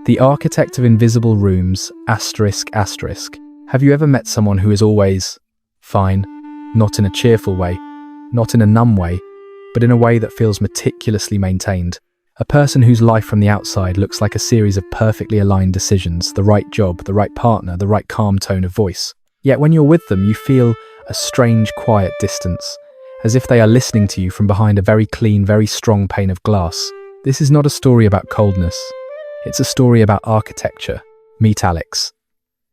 The architect of invisible rooms, asterisk, asterisk. Have you ever met someone who is always fine? Not in a cheerful way, not in a numb way, but in a way that feels meticulously maintained. A person whose life from the outside looks like a series of perfectly aligned decisions, the right job, the right partner, the right calm tone of voice. Yet when you're with them, you feel a strange, quiet distance, as if they are listening to you from behind a very clean, very strong pane of glass. This is not a story about coldness. It's a story about architecture. Meet Alex.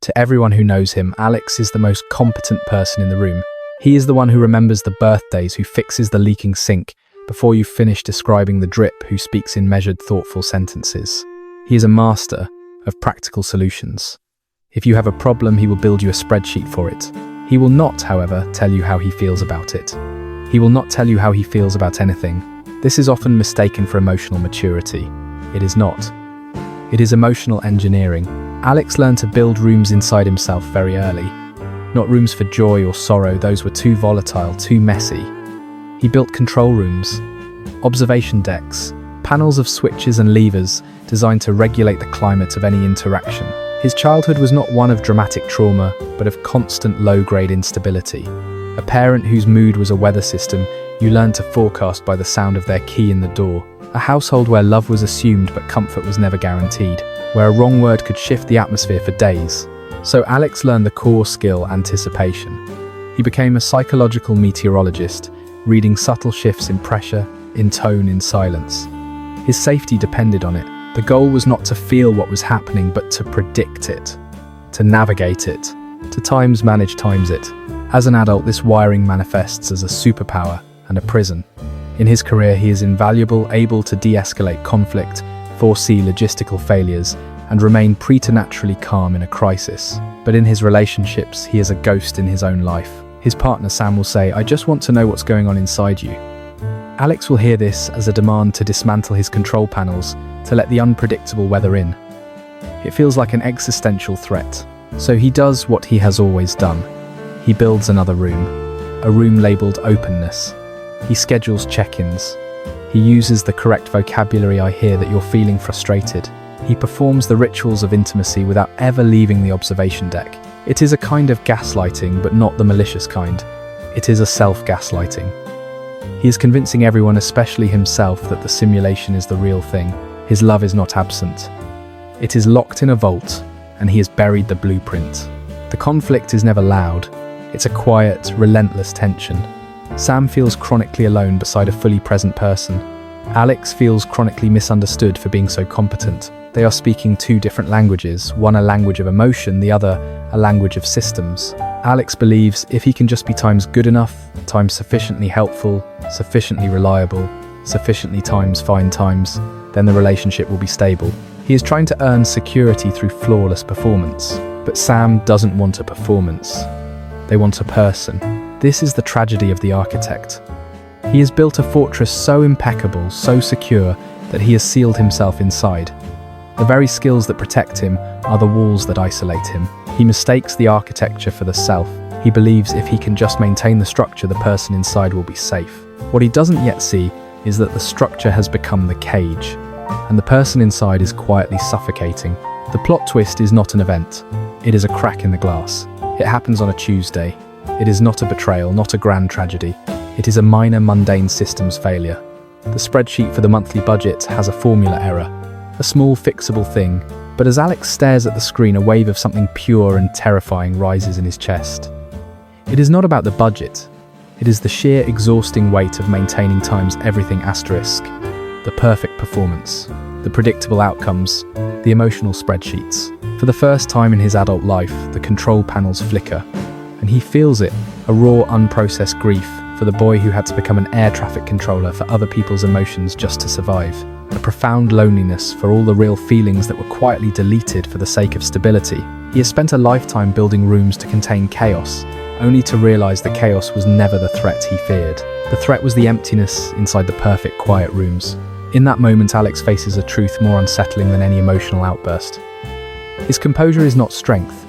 To everyone who knows him, Alex is the most competent person in the room. He is the one who remembers the birthdays, who fixes the leaking sink before you finish describing the drip, who speaks in measured, thoughtful sentences. He is a master of practical solutions. If you have a problem, he will build you a spreadsheet for it. He will not, however, tell you how he feels about it. He will not tell you how he feels about anything. This is often mistaken for emotional maturity. It is not. It is emotional engineering. Alex learned to build rooms inside himself very early. Not rooms for joy or sorrow, those were too volatile, too messy. He built control rooms, observation decks, panels of switches and levers designed to regulate the climate of any interaction. His childhood was not one of dramatic trauma, but of constant low-grade instability. A parent whose mood was a weather system you learned to forecast by the sound of their key in the door. A household where love was assumed but comfort was never guaranteed, where a wrong word could shift the atmosphere for days. So Alex learned the core skill, anticipation. He became a psychological meteorologist, reading subtle shifts in pressure, in tone, in silence. His safety depended on it. The goal was not to feel what was happening, but to predict it, to navigate it, to manage it. As an adult, this wiring manifests as a superpower and a prison. In his career, he is invaluable, able to de-escalate conflict, foresee logistical failures, and remain preternaturally calm in a crisis. But in his relationships, he is a ghost in his own life. His partner Sam will say, "I just want to know what's going on inside you." Alex will hear this as a demand to dismantle his control panels, to let the unpredictable weather in. It feels like an existential threat. So he does what he has always done. He builds another room, a room labeled openness. He schedules check-ins. He uses the correct vocabulary. "I hear that you're feeling frustrated." He performs the rituals of intimacy without ever leaving the observation deck. It is a kind of gaslighting, but not the malicious kind. It is a self-gaslighting. He is convincing everyone, especially himself, that the simulation is the real thing. His love is not absent. It is locked in a vault, and he has buried the blueprint. The conflict is never loud. It's a quiet, relentless tension. Sam feels chronically alone beside a fully present person. Alex feels chronically misunderstood for being so competent. They are speaking two different languages, one a language of emotion, the other a language of systems. Alex believes if he can just be times good enough, times sufficiently helpful, sufficiently reliable, sufficiently times fine times, then the relationship will be stable. He is trying to earn security through flawless performance. But Sam doesn't want a performance. They want a person. This is the tragedy of the architect. He has built a fortress so impeccable, so secure, that he has sealed himself inside. The very skills that protect him are the walls that isolate him. He mistakes the architecture for the self. He believes if he can just maintain the structure, the person inside will be safe. What he doesn't yet see is that the structure has become the cage, and the person inside is quietly suffocating. The plot twist is not an event. It is a crack in the glass. It happens on a Tuesday. It is not a betrayal, not a grand tragedy. It is a minor, mundane systems failure. The spreadsheet for the monthly budget has a formula error, a small fixable thing, but as Alex stares at the screen, a wave of something pure and terrifying rises in his chest. It is not about the budget. It is the sheer exhausting weight of maintaining times everything asterisk, the perfect performance, the predictable outcomes, the emotional spreadsheets. For the first time in his adult life, the control panels flicker, and he feels it, a raw, unprocessed grief for the boy who had to become an air traffic controller for other people's emotions just to survive. A profound loneliness for all the real feelings that were quietly deleted for the sake of stability. He has spent a lifetime building rooms to contain chaos, only to realize the chaos was never the threat he feared. The threat was the emptiness inside the perfect, quiet rooms. In that moment, Alex faces a truth more unsettling than any emotional outburst. His composure is not strength.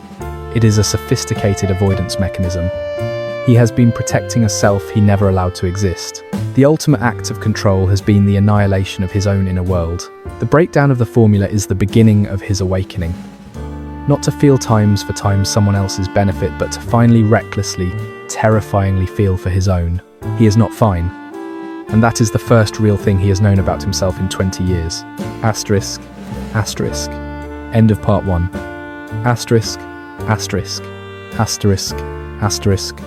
It is a sophisticated avoidance mechanism. He has been protecting a self he never allowed to exist. The ultimate act of control has been the annihilation of his own inner world. The breakdown of the formula is the beginning of his awakening. Not to feel times for times someone else's benefit, but to finally recklessly, terrifyingly feel for his own. He is not fine. And that is the first real thing he has known about himself in 20 years. Asterisk, asterisk. End of part 1. Asterisk, asterisk, asterisk, asterisk.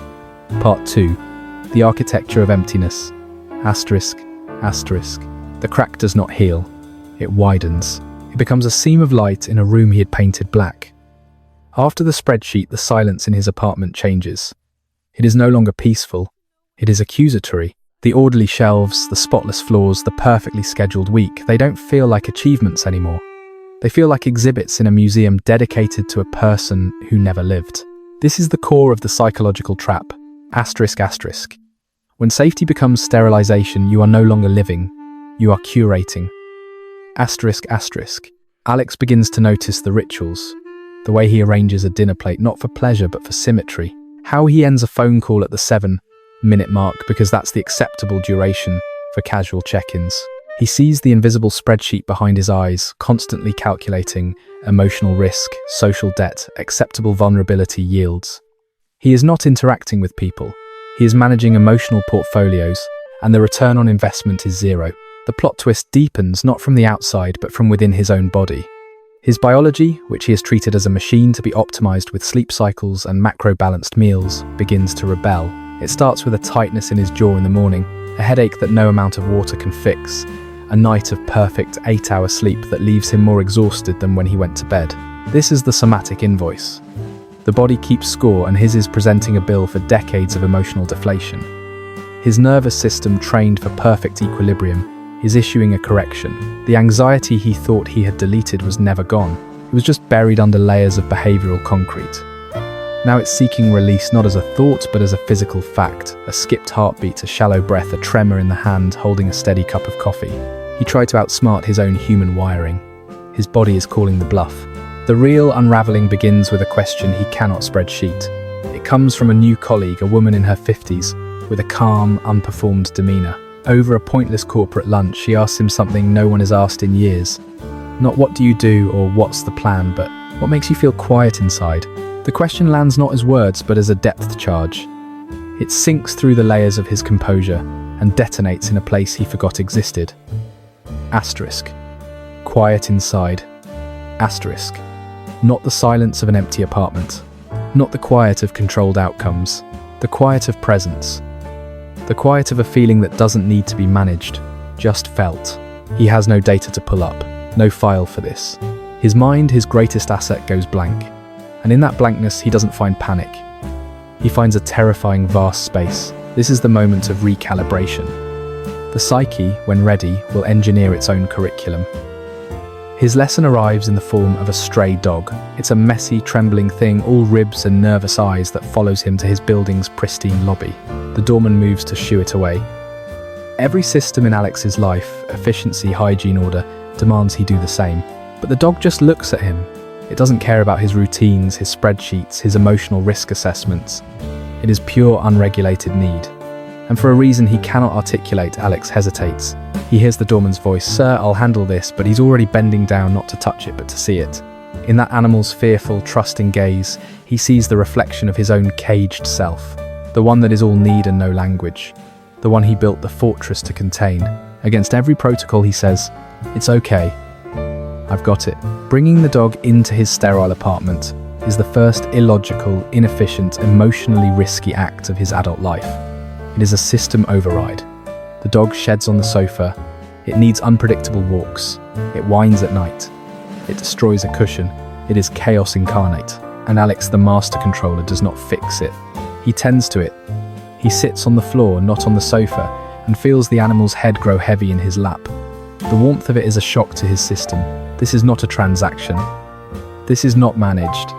Part 2. The architecture of emptiness. Asterisk, asterisk. The crack does not heal. It widens. It becomes a seam of light in a room he had painted black. After the spreadsheet, the silence in his apartment changes. It is no longer peaceful. It is accusatory. The orderly shelves, the spotless floors, the perfectly scheduled week, they don't feel like achievements anymore. They feel like exhibits in a museum dedicated to a person who never lived. This is the core of the psychological trap. Asterisk, asterisk. When safety becomes sterilization, you are no longer living. You are curating. Asterisk, asterisk. Alex begins to notice the rituals. The way he arranges a dinner plate, not for pleasure, but for symmetry. How he ends a phone call at the 7-minute mark, because that's the acceptable duration for casual check-ins. He sees the invisible spreadsheet behind his eyes, constantly calculating emotional risk, social debt, acceptable vulnerability yields. He is not interacting with people. He is managing emotional portfolios, and the return on investment is zero. The plot twist deepens not from the outside, but from within his own body. His biology, which he has treated as a machine to be optimized with sleep cycles and macro-balanced meals, begins to rebel. It starts with a tightness in his jaw in the morning, a headache that no amount of water can fix, a night of perfect 8-hour sleep that leaves him more exhausted than when he went to bed. This is the somatic invoice. The body keeps score, and his is presenting a bill for decades of emotional deflation. His nervous system, trained for perfect equilibrium, is issuing a correction. The anxiety he thought he had deleted was never gone. It was just buried under layers of behavioral concrete. Now it's seeking release, not as a thought, but as a physical fact. A skipped heartbeat, a shallow breath, a tremor in the hand holding a steady cup of coffee. He tried to outsmart his own human wiring. His body is calling the bluff. The real unraveling begins with a question he cannot spreadsheet. It comes from a new colleague, a woman in her 50s, with a calm, unperformed demeanor. Over a pointless corporate lunch, she asks him something no one has asked in years. Not what do you do or what's the plan, but what makes you feel quiet inside? The question lands not as words, but as a depth charge. It sinks through the layers of his composure and detonates in a place he forgot existed. Asterisk. Quiet inside. Asterisk. Not the silence of an empty apartment. Not the quiet of controlled outcomes. The quiet of presence. The quiet of a feeling that doesn't need to be managed, just felt. He has no data to pull up, no file for this. His mind, his greatest asset, goes blank. And in that blankness, he doesn't find panic. He finds a terrifying vast space. This is the moment of recalibration. The psyche, when ready, will engineer its own curriculum. His lesson arrives in the form of a stray dog. It's a messy, trembling thing, all ribs and nervous eyes, that follows him to his building's pristine lobby. The doorman moves to shoo it away. Every system in Alex's life, efficiency, hygiene, order, demands he do the same. But the dog just looks at him. It doesn't care about his routines, his spreadsheets, his emotional risk assessments. It is pure, unregulated need. And for a reason he cannot articulate, Alex hesitates. He hears the doorman's voice. "Sir, I'll handle this," but he's already bending down not to touch it, but to see it. In that animal's fearful, trusting gaze, he sees the reflection of his own caged self. The one that is all need and no language. The one he built the fortress to contain. Against every protocol he says, "It's okay. I've got it." Bringing the dog into his sterile apartment is the first illogical, inefficient, emotionally risky act of his adult life. It is a system override. The dog sheds on the sofa. It needs unpredictable walks. It whines at night. It destroys a cushion. It is chaos incarnate. And Alex, the master controller, does not fix it. He tends to it. He sits on the floor, not on the sofa, and feels the animal's head grow heavy in his lap. The warmth of it is a shock to his system. This is not a transaction. This is not managed.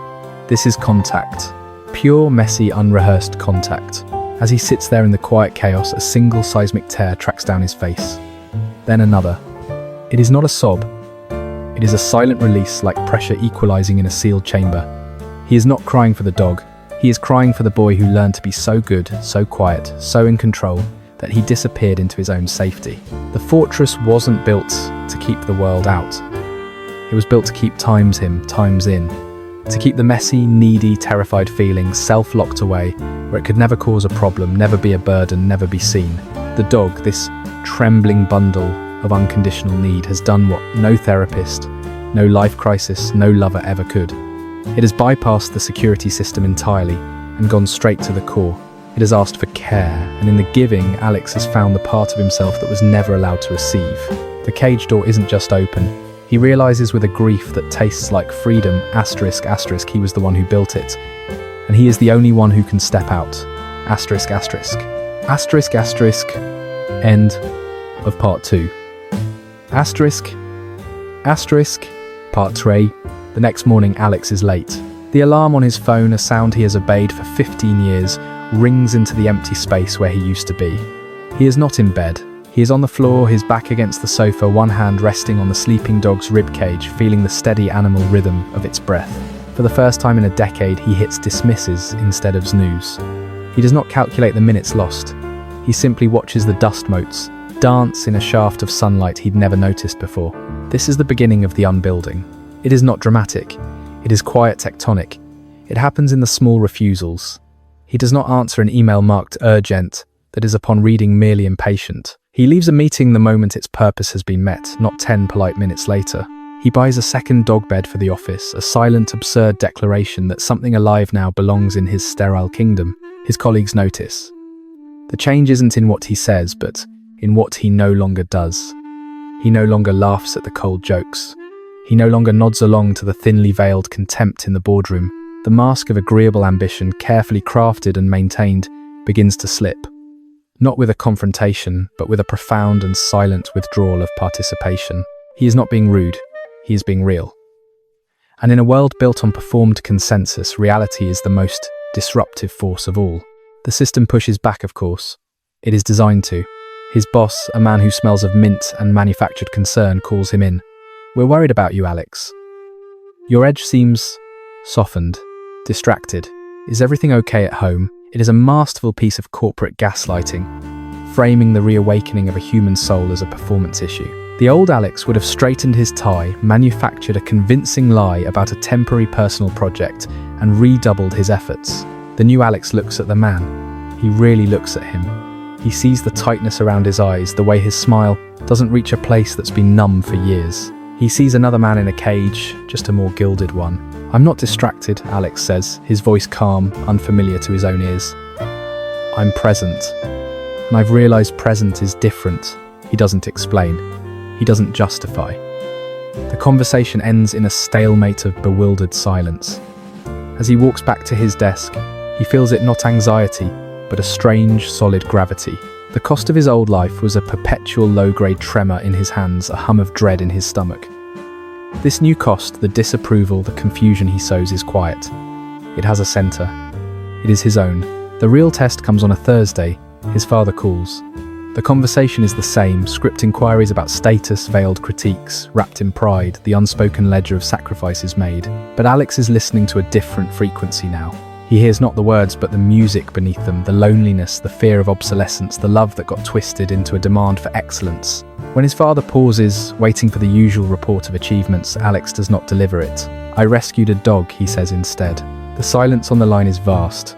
This is contact. Pure, messy, unrehearsed contact. As he sits there in the quiet chaos, a single seismic tear tracks down his face. Then another. It is not a sob. It is a silent release, like pressure equalizing in a sealed chamber. He is not crying for the dog. He is crying for the boy who learned to be so good, so quiet, so in control, that he disappeared into his own safety. The fortress wasn't built to keep the world out. It was built to keep times in, to keep the messy, needy, terrified feeling self-locked away, where it could never cause a problem, never be a burden, never be seen. The dog, this trembling bundle of unconditional need, has done what no therapist, no life crisis, no lover ever could. It has bypassed the security system entirely and gone straight to the core. It has asked for care, and in the giving, Alex has found the part of himself that was never allowed to receive. The cage door isn't just open. He realizes with a grief that tastes like freedom, ***, he was the one who built it. And he is the only one who can step out, ***. End of part 2. Part 3. The next morning, Alex is late. The alarm on his phone, a sound he has obeyed for 15 years, rings into the empty space where he used to be. He is not in bed. He is on the floor, his back against the sofa, one hand resting on the sleeping dog's ribcage, feeling the steady animal rhythm of its breath. For the first time in a decade, he hits dismisses instead of snooze. He does not calculate the minutes lost. He simply watches the dust motes dance in a shaft of sunlight he'd never noticed before. This is the beginning of the unbuilding. It is not dramatic. It is quiet tectonic. It happens in the small refusals. He does not answer an email marked urgent that is upon reading merely impatient. He leaves a meeting the moment its purpose has been met, not 10 polite minutes later. He buys a second dog bed for the office, a silent, absurd declaration that something alive now belongs in his sterile kingdom. His colleagues notice. The change isn't in what he says, but in what he no longer does. He no longer laughs at the cold jokes. He no longer nods along to the thinly veiled contempt in the boardroom. The mask of agreeable ambition, carefully crafted and maintained, begins to slip. Not with a confrontation, but with a profound and silent withdrawal of participation. He is not being rude, he is being real. And in a world built on performed consensus, reality is the most disruptive force of all. The system pushes back, of course. It is designed to. His boss, a man who smells of mint and manufactured concern, calls him in. "We're worried about you, Alex. Your edge seems softened, distracted. Is everything okay at home?" It is a masterful piece of corporate gaslighting, framing the reawakening of a human soul as a performance issue. The old Alex would have straightened his tie, manufactured a convincing lie about a temporary personal project, and redoubled his efforts. The new Alex looks at the man. He really looks at him. He sees the tightness around his eyes, the way his smile doesn't reach a place that's been numb for years. He sees another man in a cage, just a more gilded one. "I'm not distracted," Alex says, his voice calm, unfamiliar to his own ears. "I'm present. And I've realized present is different." He doesn't explain. He doesn't justify. The conversation ends in a stalemate of bewildered silence. As he walks back to his desk, he feels it not anxiety, but a strange, solid gravity. The cost of his old life was a perpetual low-grade tremor in his hands, a hum of dread in his stomach. This new cost, the disapproval, the confusion he sows, is quiet. It has a center. It is his own. The real test comes on a Thursday. His father calls. The conversation is the same, script inquiries about status, veiled critiques, wrapped in pride, the unspoken ledger of sacrifices made. But Alex is listening to a different frequency now. He hears not the words, but the music beneath them, the loneliness, the fear of obsolescence, the love that got twisted into a demand for excellence. When his father pauses, waiting for the usual report of achievements, Alex does not deliver it. "I rescued a dog," he says instead. The silence on the line is vast.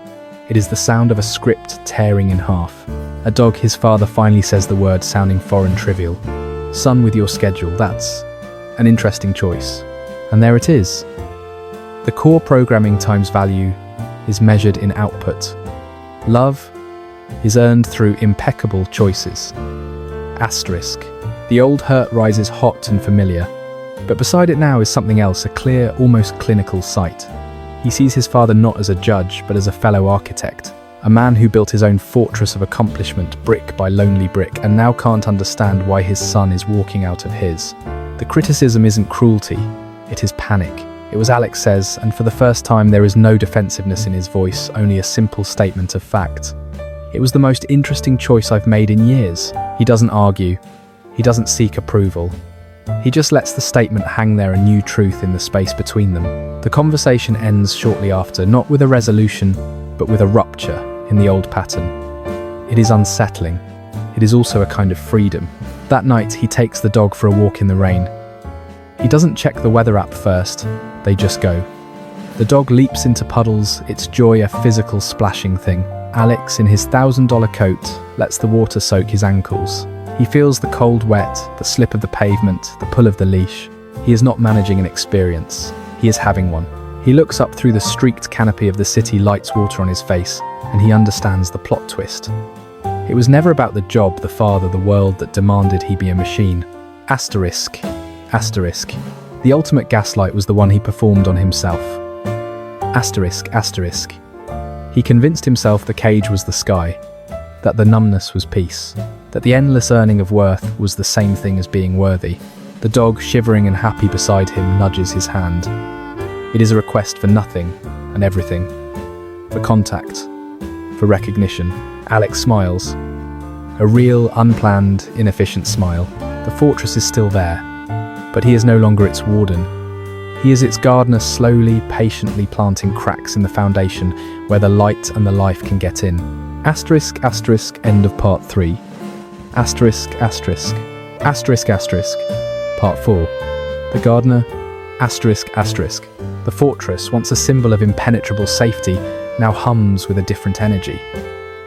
It is the sound of a script tearing in half. A dog, his father finally says the word, sounding foreign trivial. "Son, with your schedule, that's an interesting choice." And there it is. The core programming times value is measured in output. Love is earned through impeccable choices. Asterisk. The old hurt rises hot and familiar, but beside it now is something else, a clear, almost clinical sight. He sees his father not as a judge, but as a fellow architect, a man who built his own fortress of accomplishment, brick by lonely brick, and now can't understand why his son is walking out of his. The criticism isn't cruelty, it is panic. It was Alex says, and for the first time there is no defensiveness in his voice, only a simple statement of fact. "It was the most interesting choice I've made in years." He doesn't argue. He doesn't seek approval. He just lets the statement hang there, a new truth in the space between them. The conversation ends shortly after, not with a resolution, but with a rupture in the old pattern. It is unsettling. it is also a kind of freedom. That night, he takes the dog for a walk in the rain. He doesn't check the weather app first, they just go. The dog leaps into puddles, its joy a physical splashing thing. Alex, in his $1,000 coat, lets the water soak his ankles. He feels the cold wet, the slip of the pavement, the pull of the leash. He is not managing an experience, he is having one. He looks up through the streaked canopy of the city, lights water on his face, and he understands the plot twist. It was never about the job, the father, the world that demanded he be a machine. Asterisk. Asterisk. The ultimate gaslight was the one he performed on himself. Asterisk, asterisk. He convinced himself the cage was the sky, that the numbness was peace, that the endless earning of worth was the same thing as being worthy. The dog, shivering and happy beside him, nudges his hand. It is a request for nothing and everything, for contact, for recognition. Alex smiles. A real, unplanned, inefficient smile. The fortress is still there, but he is no longer its warden. He is its gardener, slowly, patiently planting cracks in the foundation where the light and the life can get in. Asterisk, asterisk, end of part 3. Asterisk, asterisk. Asterisk, asterisk. Part 4. The gardener. Asterisk, asterisk. The fortress, once a symbol of impenetrable safety, now hums with a different energy.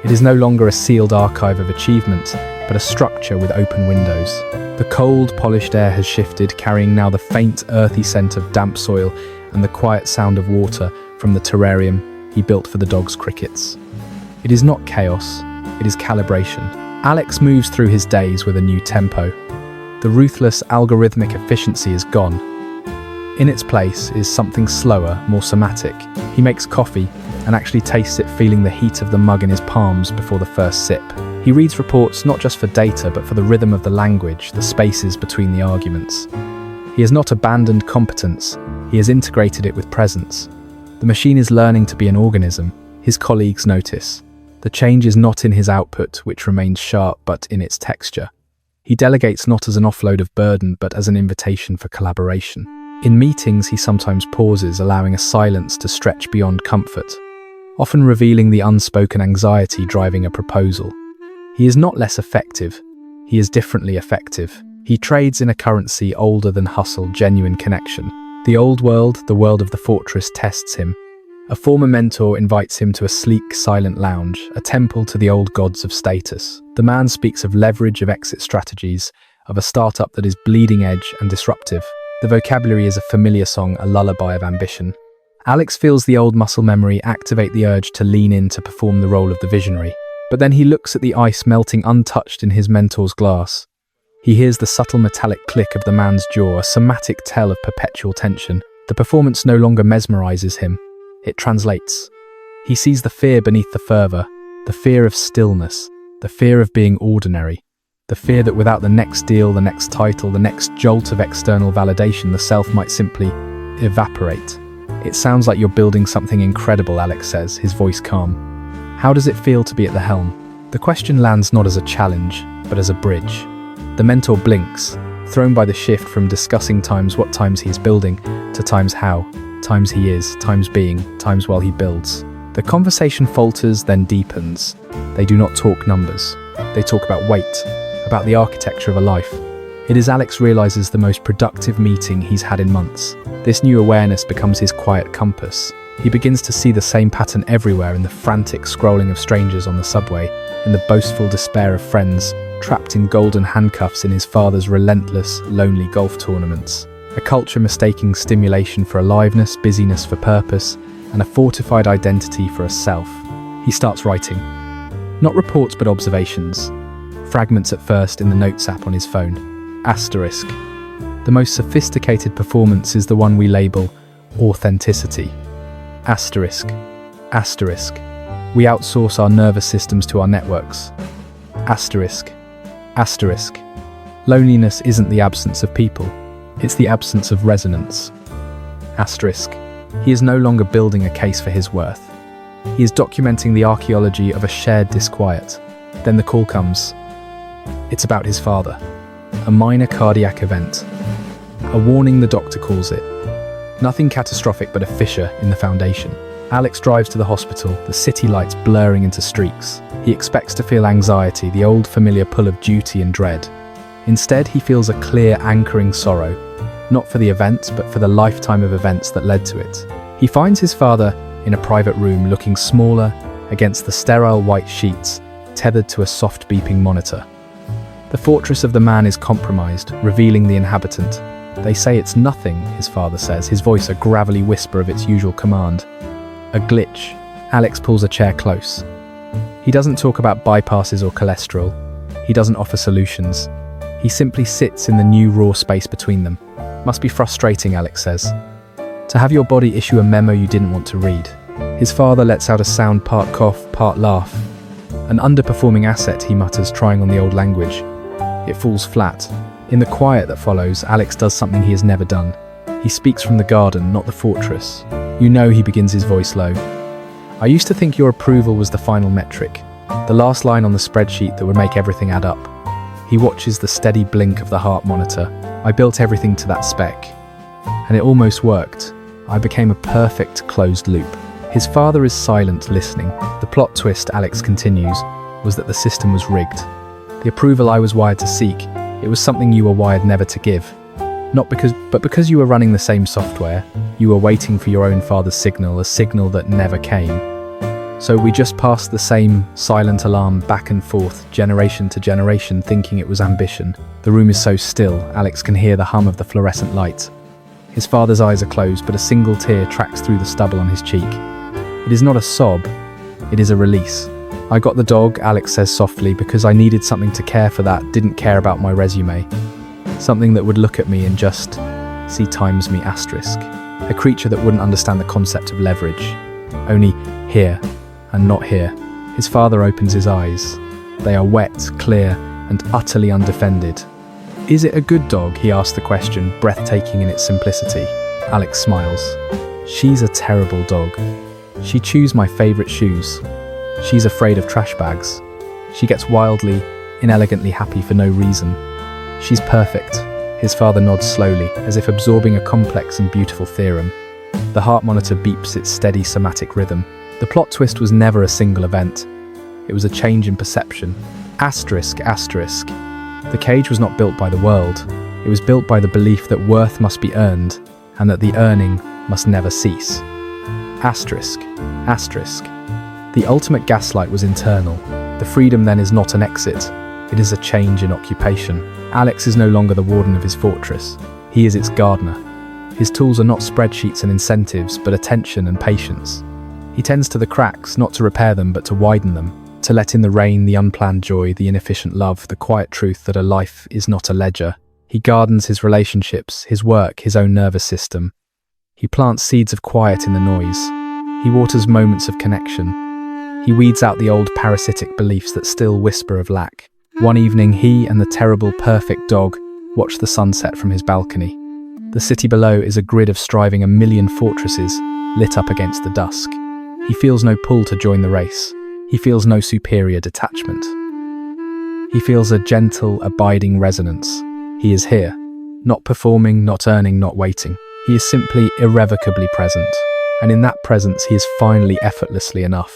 It is no longer a sealed archive of achievement, but a structure with open windows. The cold, polished air has shifted, carrying now the faint, earthy scent of damp soil and the quiet sound of water from the terrarium he built for the dog's crickets. It is not chaos, it is calibration. Alex moves through his days with a new tempo. The ruthless, algorithmic efficiency is gone. In its place is something slower, more somatic. He makes coffee and actually tastes it, feeling the heat of the mug in his palms before the first sip. He reads reports not just for data, but for the rhythm of the language, the spaces between the arguments. He has not abandoned competence, he has integrated it with presence. The machine is learning to be an organism, his colleagues notice. The change is not in his output, which remains sharp, but in its texture. He delegates not as an offload of burden, but as an invitation for collaboration. In meetings, he sometimes pauses, allowing a silence to stretch beyond comfort, often revealing the unspoken anxiety driving a proposal. He is not less effective, he is differently effective. He trades in a currency older than hustle, genuine connection. The old world, the world of the fortress, tests him. A former mentor invites him to a sleek, silent lounge, a temple to the old gods of status. The man speaks of leverage, of exit strategies, of a startup that is bleeding edge and disruptive. The vocabulary is a familiar song, a lullaby of ambition. Alex feels the old muscle memory activate the urge to lean in to perform the role of the visionary. But then he looks at the ice melting untouched in his mentor's glass. He hears the subtle metallic click of the man's jaw, a somatic tell of perpetual tension. The performance no longer mesmerizes him. It translates. He sees the fear beneath the fervor, the fear of stillness, the fear of being ordinary, the fear that without the next deal, the next title, the next jolt of external validation, the self might simply evaporate. It sounds like you're building something incredible, Alex says, his voice calm. How does it feel to be at the helm? The question lands not as a challenge, but as a bridge. The mentor blinks, thrown by the shift from discussing times what times he is building, to times how, times he is, times being, times while he builds. The conversation falters, then deepens. They do not talk numbers. They talk about weight, about the architecture of a life. It is Alex realizes the most productive meeting he's had in months. This new awareness becomes his quiet compass. He begins to see the same pattern everywhere, in the frantic scrolling of strangers on the subway, in the boastful despair of friends, trapped in golden handcuffs in his father's relentless, lonely golf tournaments. A culture mistaking stimulation for aliveness, busyness for purpose, and a fortified identity for a self. He starts writing. Not reports, but observations. Fragments at first in the notes app on his phone. Asterisk. The most sophisticated performance is the one we label authenticity. Asterisk. Asterisk. We outsource our nervous systems to our networks. Asterisk. Asterisk. Loneliness isn't the absence of people. It's the absence of resonance. Asterisk. He is no longer building a case for his worth. He is documenting the archaeology of a shared disquiet. Then the call comes. It's about his father. A minor cardiac event. A warning, the doctor calls it. Nothing catastrophic, but a fissure in the foundation. Alex drives to the hospital, the city lights blurring into streaks. He expects to feel anxiety, the old familiar pull of duty and dread. Instead, he feels a clear, anchoring sorrow, not for the event, but for the lifetime of events that led to it. He finds his father in a private room, looking smaller against the sterile white sheets, tethered to a soft beeping monitor. The fortress of the man is compromised, revealing the inhabitant. "They say it's nothing," his father says, his voice a gravelly whisper of its usual command. A glitch. Alex pulls a chair close. He doesn't talk about bypasses or cholesterol. He doesn't offer solutions. He simply sits in the new raw space between them. "Must be frustrating," Alex says, "to have your body issue a memo you didn't want to read." His father lets out a sound, part cough, part laugh. "An underperforming asset," he mutters, trying on the old language. It falls flat. In the quiet that follows, Alex does something he has never done. He speaks from the garden, not the fortress. "You know," he begins, his voice low, "I used to think your approval was the final metric, the last line on the spreadsheet that would make everything add up." He watches the steady blink of the heart monitor. "I built everything to that spec. And it almost worked. I became a perfect closed loop." His father is silent, listening. "The plot twist," Alex continues, "was that the system was rigged. The approval I was wired to seek, it was something you were wired never to give. But because you were running the same software, you were waiting for your own father's signal, a signal that never came. So we just passed the same silent alarm back and forth, generation to generation, thinking it was ambition." The room is so still, Alex can hear the hum of the fluorescent light. His father's eyes are closed, but a single tear tracks through the stubble on his cheek. It is not a sob, it is a release. "I got the dog," Alex says softly, "because I needed something to care for that didn't care about my resume. Something that would look at me and just see times me asterisk. A creature that wouldn't understand the concept of leverage. Only here and not here." His father opens his eyes. They are wet, clear, and utterly undefended. "Is it a good dog?" he asks the question, breathtaking in its simplicity. Alex smiles. "She's a terrible dog. She chews my favorite shoes. She's afraid of trash bags. She gets wildly, inelegantly happy for no reason. She's perfect." His father nods slowly, as if absorbing a complex and beautiful theorem. The heart monitor beeps its steady somatic rhythm. The plot twist was never a single event. It was a change in perception. Asterisk, asterisk. The cage was not built by the world. It was built by the belief that worth must be earned, and that the earning must never cease. Asterisk, asterisk. The ultimate gaslight was internal. The freedom then is not an exit. It is a change in occupation. Alex is no longer the warden of his fortress. He is its gardener. His tools are not spreadsheets and incentives, but attention and patience. He tends to the cracks, not to repair them, but to widen them, to let in the rain, the unplanned joy, the inefficient love, the quiet truth that a life is not a ledger. He gardens his relationships, his work, his own nervous system. He plants seeds of quiet in the noise. He waters moments of connection. He weeds out the old parasitic beliefs that still whisper of lack. One evening, he and the terrible, perfect dog watch the sunset from his balcony. The city below is a grid of striving 1,000,000 fortresses, lit up against the dusk. He feels no pull to join the race. He feels no superior detachment. He feels a gentle, abiding resonance. He is here, not performing, not earning, not waiting. He is simply irrevocably present. And in that presence, he is finally effortlessly enough.